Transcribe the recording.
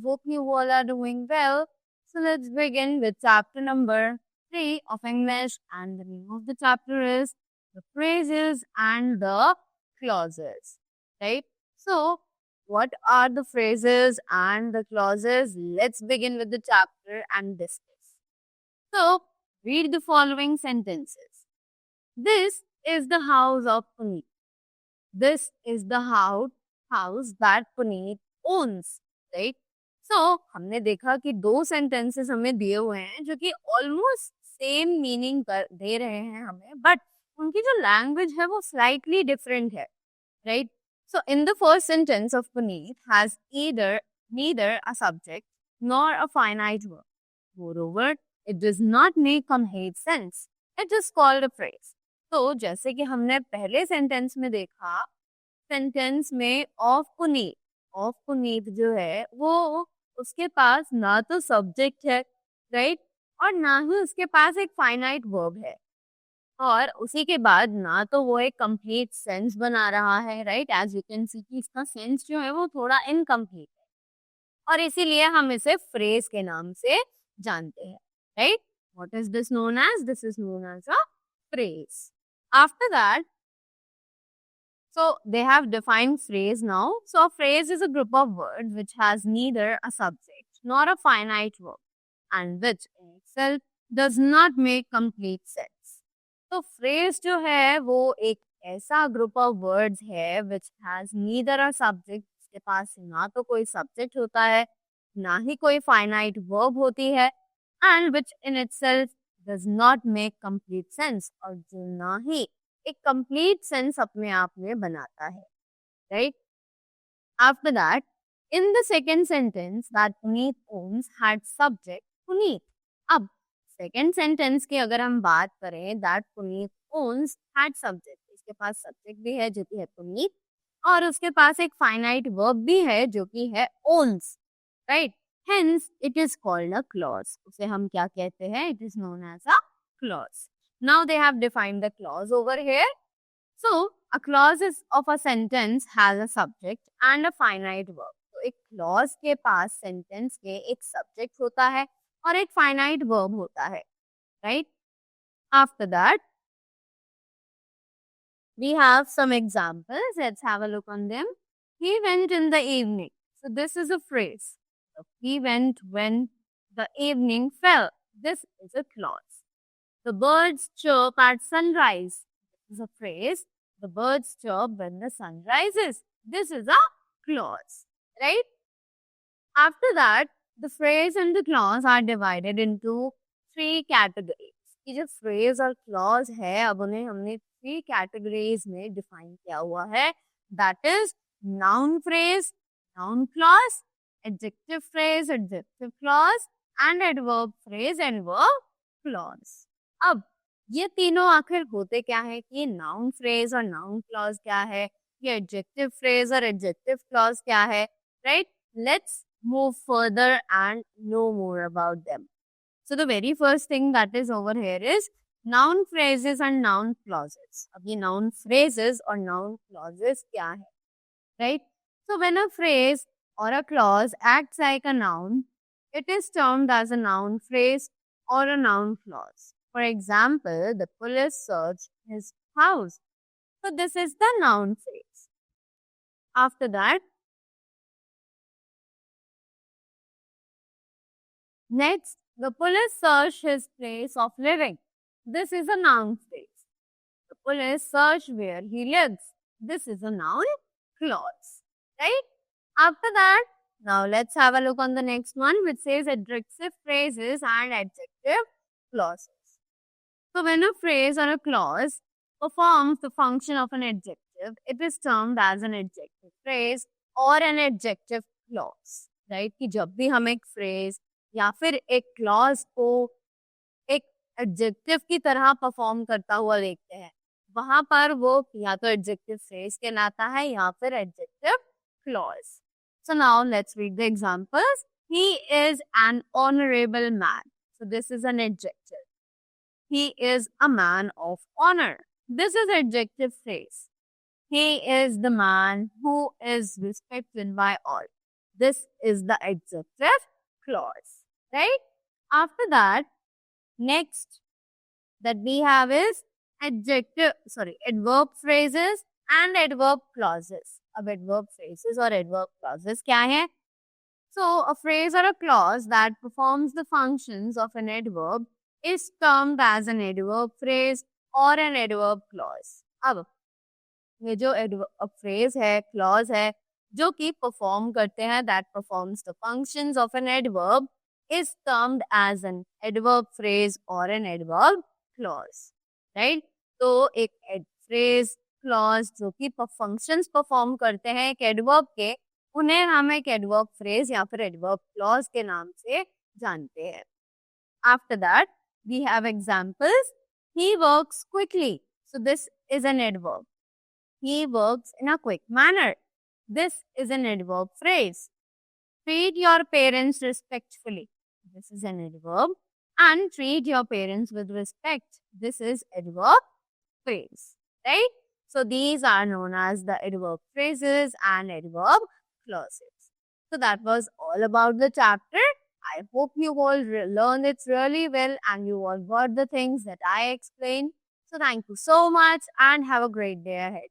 hope you all are doing well. So let's begin with chapter number 3 of English, and the name of the chapter is the phrases and the clauses, right? So what are the phrases and the clauses? Let's begin with the chapter and discuss. So read the following sentences. This is the house of Puneet. This is the house that Puneet owns, right? So हमने देखा कि दो sentences हमें दिए हुए हैं जो कि almost same meaning दे रहे हैं हमें, but उनकी जो language है वो slightly different है, right? So in the first sentence of Puneet has neither a subject nor a finite verb. Moreover, it does not make complete sense. It is called a phrase. तो जैसे कि हमने पहले sentence में देखा, sentence में of Puneet जो है वो उसके पास ना तो सब्जेक्ट है, राइट, और ना ही उसके पास एक फाइनाइट वर्ब है, और उसी के बाद ना तो वो एक कंप्लीट सेंस बना रहा है, right, as you can see कि इसका सेंस जो है वो थोड़ा इनकम्प्लीट है, और इसीलिए हम इसे फ्रेज के नाम से जानते हैं, right. What is this known as? This is known as a phrase. After that, so they have defined phrase now. So a phrase is a group of words which has neither a subject nor a finite verb and which in itself does not make complete sense. तो phrase जो है वो एक ऐसा group of words है which has neither a subject, जिसके पास ना तो कोई subject होता है ना ही कोई finite verb होती है, and which in itself does not make complete sense, और जो ना ही एक कंप्लीट सेंस अपने आप में बनाता है, right. After that, in the second sentence that Puneet owns had subject Puneet. अब सेकेंड सेंटेंस की अगर हम बात करें, that Puneet owns had subject, इसके पास सब्जेक्ट भी है जो कि है पुनीत, और उसके पास एक फाइनाइट वर्ब भी है जो कि है owns, right. Hence it is called a clause. उसे हम क्या कहते हैं? It is known as a clause. Now they have defined the clause over here. So a clause is of a sentence has a subject and a finite verb. तो एक clause के पास sentence के एक subject होता है और एक finite verb होता है, right? After that, we have some examples. Let's have a look on them. He went in the evening. So this is a phrase. So he went when the evening fell. This is a clause. The birds chirp at sunrise. This is a phrase. The birds chirp when the sun rises. This is a clause, right? After that, the phrase and the clause are divided into three categories. ये जो phrase और clause है, अब उन्हें हमने three categories में define किया हुआ है. That is noun phrase, noun clause, adjective phrase, adjective clause, and adverb phrase, adverb clause. अब ये तीनों आखिर होते क्या है कि नाउन फ्रेज और नाउन क्लॉज क्या है, ये एडजेक्टिव फ्रेज और एडजेक्टिव क्लॉज क्या है, right. Let's move further and know more about them. So the very first thing that is over here is noun phrases and noun clauses. अब ये noun phrases और noun clauses क्या है, right. So when a phrase or a clause acts like a noun, it is termed as a noun phrase or a noun clause. For example, the police searched his house. So this is the noun phrase. After that, next, the police searched his place of living. This is a noun phrase. The police searched where he lives. This is a noun clause, right? After that, now let's have a look on the next one, which says adjective phrases and adjective clauses. So when a phrase or a clause performs the function of an adjective, it is termed as an adjective phrase or an adjective clause, right? कि जब भी हम एक phrase या फिर एक clause को एक adjective की तरह perform करता हुआ देखते हैं, वहां पर वो या तो adjective phrase कहलाता है या फिर adjective clause. So now let's read the examples. He is an honorable man. So this is an adjective. He is a man of honor. This is adjective phrase. He is the man who is respected by all. This is the adjective clause, right? After that, next that we have is adverb phrases and adverb clauses. अब adverb phrases और adverb clauses क्या है? So, a phrase or a clause that performs the functions of an adverb is termed as an adverb phrase or an adverb clause. अब ये जो phrase है, clause है, जो कि perform करते हैं, that performs the functions of an adverb is termed as an adverb phrase or an adverb clause, right? तो एक phrase, clause जो कि functions perform करते हैं एक adverb के, उन्हें हम एक adverb phrase या फिर adverb clause के नाम से जानते हैं. After that, we have examples. He works quickly. So this is an adverb. He works in a quick manner. This is an adverb phrase. Treat your parents respectfully. This is an adverb. And treat your parents with respect. This is adverb phrase. Right? So these are known as the adverb phrases and adverb clauses. So that was all about the chapter. I hope you all learned it really well and you all got the things that I explained. So thank you so much and have a great day ahead.